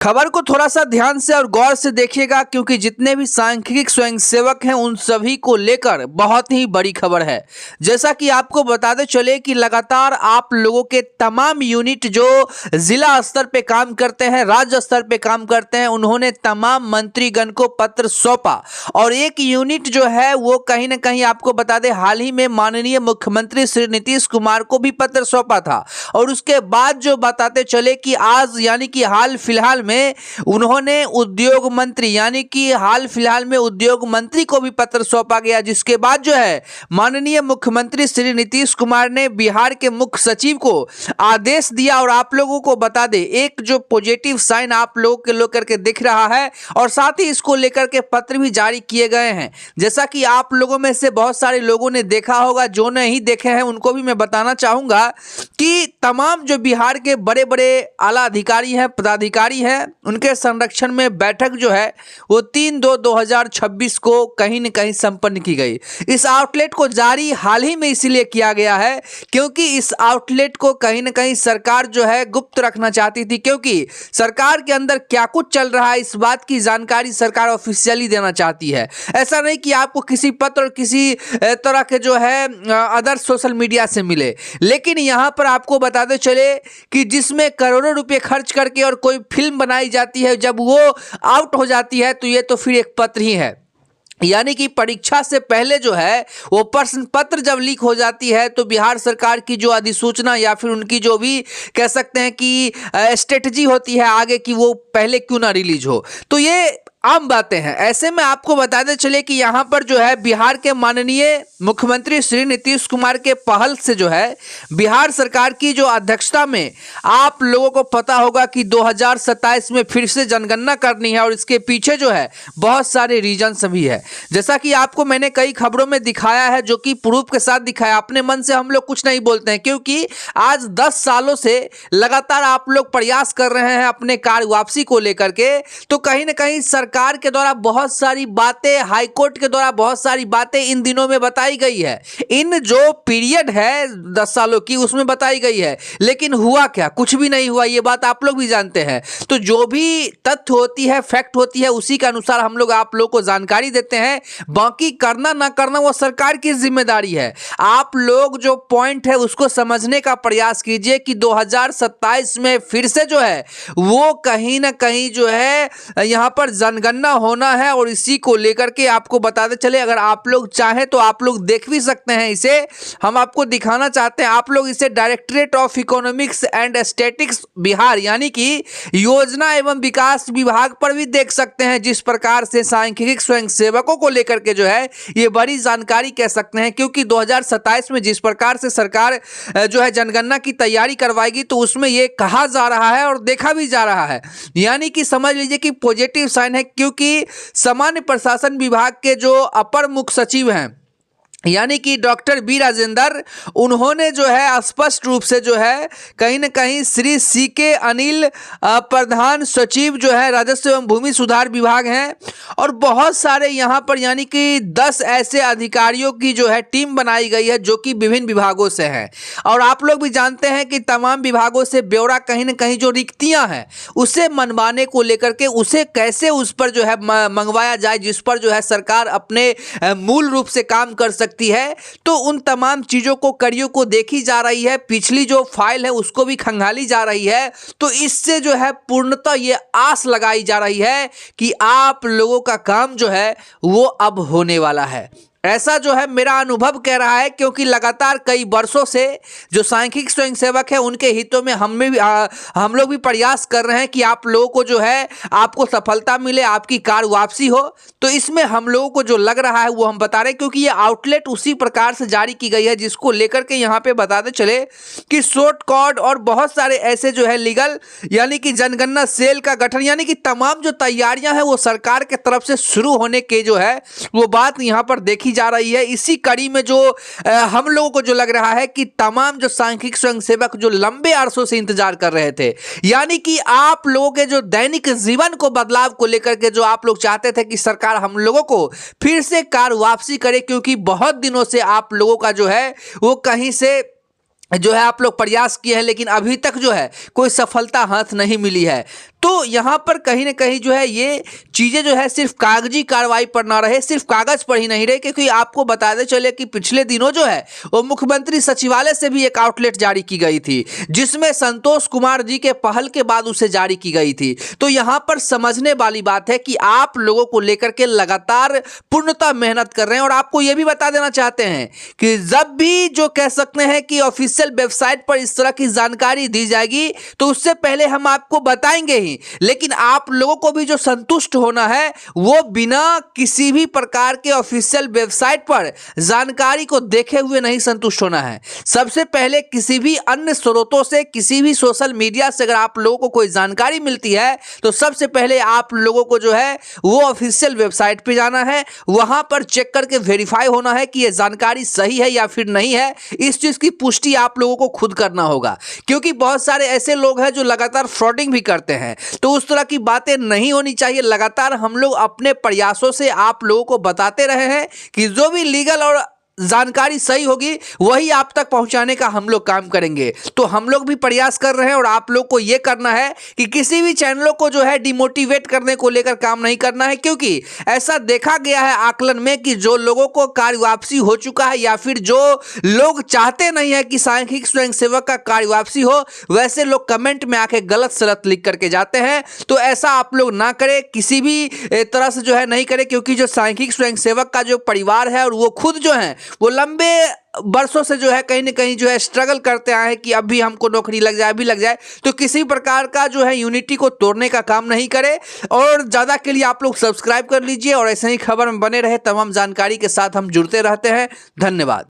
खबर को थोड़ा सा ध्यान से और गौर से देखिएगा, क्योंकि जितने भी सांख्यिक स्वयंसेवक हैं उन सभी को लेकर बहुत ही बड़ी खबर है। जैसा कि आपको बताते चले कि लगातार आप लोगों के तमाम यूनिट जो जिला स्तर पे काम करते हैं, राज्य स्तर पे काम करते हैं, उन्होंने तमाम मंत्रीगण को पत्र सौंपा। और एक यूनिट जो है वो कहीं ना कहीं आपको बता दें, हाल ही में माननीय मुख्यमंत्री श्री नीतीश कुमार को भी पत्र सौंपा था। और उसके बाद जो बताते चले कि आज यानी कि हाल फिलहाल में उन्होंने उद्योग मंत्री यानी कि हाल फिलहाल में उद्योग मंत्री को भी पत्र सौंपा गया, जिसके बाद जो है माननीय मुख्यमंत्री श्री नीतीश कुमार ने बिहार के मुख्य सचिव को आदेश दिया। और आप लोगों को बता दें, एक जो पॉजिटिव साइन आप लोगों के लेकर के दिख रहा है, और साथ ही इसको लेकर के पत्र भी जारी किए गए हैं। जैसा कि आप लोगों में से बहुत सारे लोगों ने देखा होगा, जो नहीं देखे हैं उनको भी मैं बताना चाहूंगा कि तमाम जो बिहार के बड़े बड़े आला अधिकारी हैं, पदाधिकारी हैं, उनके संरक्षण में बैठक जो है वो 3/2/2026 को कहीं न कहीं संपन्न की गई। इस आउटलेट को जारी हाल ही में इसीलिए किया गया है क्योंकि इस आउटलेट को कहीं न कहीं सरकार जो है गुप्त रखना चाहती थी, क्योंकि सरकार के अंदर क्या कुछ चल रहा है इस बात की जानकारी सरकार ऑफिशियली देना चाहती है। ऐसा नहीं कि आपको किसी पत्र और किसी तरह के जो है अदर सोशल मीडिया से मिले, लेकिन यहाँ पर आपको बताते चले कि जिसमें करोड़ों रुपए खर्च करके और कोई फिल्म बनाई जाती है, जब वो आउट हो जाती है तो ये तो फिर एक पत्र ही है। यानी कि परीक्षा से पहले जो है वो प्रश्न पत्र जब लीक हो जाती है तो बिहार सरकार की जो अधिसूचना या फिर उनकी जो भी कह सकते हैं कि स्ट्रेटजी होती है आगे की, वो पहले क्यों ना रिलीज हो। तो ये आम बातें हैं। ऐसे में आपको बताते चले कि यहाँ पर जो है बिहार के माननीय मुख्यमंत्री श्री नीतीश कुमार के पहल से जो है बिहार सरकार की जो अध्यक्षता में आप लोगों को पता होगा कि 2027 में फिर से जनगणना करनी है, और इसके पीछे जो है बहुत सारे रीजन्स भी है। जैसा कि आपको मैंने कई खबरों में दिखाया है, जो कि प्रूफ के साथ दिखाया। अपने मन से हम लोग कुछ नहीं बोलते हैं, क्योंकि आज 10 सालों से लगातार आप लोग प्रयास कर रहे हैं अपने कार्य वापसी को लेकर के। तो कहीं ना कहीं सरकार के द्वारा बहुत सारी बातें, हाईकोर्ट के द्वारा बहुत सारी बातें इन दिनों में बताई गई है, इन जो पीरियड है 10 सालों की उसमें बताई गई है, लेकिन हुआ क्या? कुछ भी नहीं हुआ। ये बात आप लोग भी जानते हैं। तो जो भी तथ्य होती है, फैक्ट होती है, उसी के अनुसार हम लोग आप लोग को जानकारी देते हैं। बाकी करना ना करना वो सरकार की जिम्मेदारी है। आप लोग जो पॉइंट है उसको समझने का प्रयास कीजिए कि 2027 में फिर से जो है वो कहीं ना कहीं जो है यहाँ पर जनगणना होना है। और इसी को लेकर के आपको बताते चले, अगर आप लोग चाहें तो आप लोग देख भी सकते हैं, इसे हम आपको दिखाना चाहते हैं। आप लोग इसे directorate of economics and statistics Bihar यानी कि योजना एवं विकास विभाग पर भी देख सकते हैं, जिस प्रकार से सांख्यिक स्वयंसेवकों को लेकर के जो है ये बड़ी जानकारी कह सकते हैं। क्योंकि 2027 में जिस प्रकार से सरकार जो है जनगणना की तैयारी करवाएगी, तो उसमें ये कहा जा रहा है और देखा भी जा रहा है, यानी कि समझ लीजिए कि पॉजिटिव साइन है। क्योंकि सामान्य प्रशासन विभाग के जो अपर मुख्य सचिव हैं यानी कि डॉक्टर बी राजेंद्र, उन्होंने जो है स्पष्ट रूप से जो है कहीं ना कहीं श्री CK अनिल प्रधान सचिव जो है राजस्व एवं भूमि सुधार विभाग हैं, और बहुत सारे यहाँ पर यानी कि 10 ऐसे अधिकारियों की जो है टीम बनाई गई है, जो कि विभिन्न विभागों से हैं। और आप लोग भी जानते हैं कि तमाम विभागों से ब्यौरा कहीं ना कहीं जो रिक्तियाँ हैं उसे मनवाने को लेकर के, उसे कैसे उस पर जो है मंगवाया जाए, जिस पर जो है सरकार अपने मूल रूप से काम कर सकती है। तो उन तमाम चीजों को, कड़ियों को देखी जा रही है। पिछली जो फाइल है उसको भी खंगाली जा रही है। तो इससे जो है पूर्णतः ये आस लगाई जा रही है कि आप लोगों का काम जो है वो अब होने वाला है। ऐसा जो है मेरा अनुभव कह रहा है, क्योंकि लगातार कई वर्षों से जो सांख्यिक स्वयंसेवक है उनके हितों में हम लोग भी प्रयास कर रहे हैं कि आप लोगों को जो है आपको सफलता मिले, आपकी कार वापसी हो। तो इसमें हम लोगों को जो लग रहा है वो हम बता रहे हैं, क्योंकि ये आउटलेट उसी प्रकार से जारी की गई है, जिसको लेकर के यहाँ पे बताते चले कि शॉर्ट कोड और बहुत सारे ऐसे जो है लीगल यानी कि जनगणना सेल का गठन, यानी कि तमाम जो तैयारियां हैं वो सरकार के तरफ से शुरू होने के जो है वो बात यहाँ पर देखी जा रही है। इसी कड़ी में जो हम लोगों को जो लग रहा है कि तमाम जो सांख्यिक स्वयंसेवक जो लंबे अरसों से इंतजार कर रहे थे, यानी कि आप लोगों के जो दैनिक जीवन को बदलाव को लेकर के जो आप लोग चाहते थे कि सरकार हम लोगों को फिर से कार वापसी करे, क्योंकि बहुत दिनों से आप लोगों का जो है वो कहीं से जो है आप लोग प्रयास किए हैं, लेकिन अभी तक जो है कोई सफलता हाथ नहीं मिली है। तो यहाँ पर कहीं ना कहीं जो है ये चीज़ें जो है सिर्फ कागजी कार्रवाई पर ना रहे, सिर्फ कागज पर ही नहीं रहे, क्योंकि आपको बताते चले कि पिछले दिनों जो है वो मुख्यमंत्री सचिवालय से भी एक आउटलेट जारी की गई थी, जिसमें संतोष कुमार जी के पहल के बाद उसे जारी की गई थी। तो यहाँ पर समझने वाली बात है कि आप लोगों को लेकर के लगातार पूर्णतः मेहनत कर रहे हैं। और आपको ये भी बता देना चाहते हैं कि जब भी जो कह सकते हैं कि ऑफिशियल वेबसाइट पर इस तरह की जानकारी दी जाएगी तो उससे पहले हम आपको बताएंगे ही, लेकिन आप लोगों को भी जो संतुष्ट होना है वो बिना किसी भी प्रकार के ऑफिशियल वेबसाइट पर जानकारी को देखे हुए नहीं संतुष्ट होना है। सबसे पहले किसी भी अन्य स्रोतों से, किसी भी सोशल मीडिया से अगर आप लोगों को कोई जानकारी मिलती है तो सबसे पहले आप लोगों को जो है वो ऑफिशियल वेबसाइट पे जाना है, वहां पर चेक करके वेरीफाई होना है कि ये जानकारी सही है या फिर नहीं है। इस चीज की पुष्टि आप लोगों को खुद करना होगा, क्योंकि बहुत सारे ऐसे लोग हैं जो लगातार फ्रॉडिंग भी करते हैं। तो उस तरह की बातें नहीं होनी चाहिए। लगातार हम लोग अपने प्रयासों से आप लोगों को बताते रहे हैं कि जो भी लीगल और जानकारी सही होगी वही आप तक पहुंचाने का हम लोग काम करेंगे। तो हम लोग भी प्रयास कर रहे हैं और आप लोग को यह करना है कि किसी भी चैनलों को जो है डिमोटिवेट करने को लेकर काम नहीं करना है, क्योंकि ऐसा देखा गया है आकलन में कि जो लोगों को कार्य वापसी हो चुका है या फिर जो लोग चाहते नहीं है कि सांख्यिक स्वयंसेवक का कार्य वापसी हो, वैसे लोग कमेंट में आके गलत सलत लिख करके जाते हैं। तो ऐसा आप लोग ना करें, किसी भी तरह से जो है नहीं करें, क्योंकि जो सांख्यिक स्वयंसेवक का जो परिवार है और वो खुद जो है वो लंबे वर्षों से जो है कहीं ना कहीं जो है स्ट्रगल करते आए हैं कि अभी हमको नौकरी लग जाए, अभी लग जाए। तो किसी प्रकार का जो है यूनिटी को तोड़ने का काम नहीं करे। और ज़्यादा के लिए आप लोग सब्सक्राइब कर लीजिए और ऐसे ही खबर में बने रहे। तमाम जानकारी के साथ हम जुड़ते रहते हैं। धन्यवाद।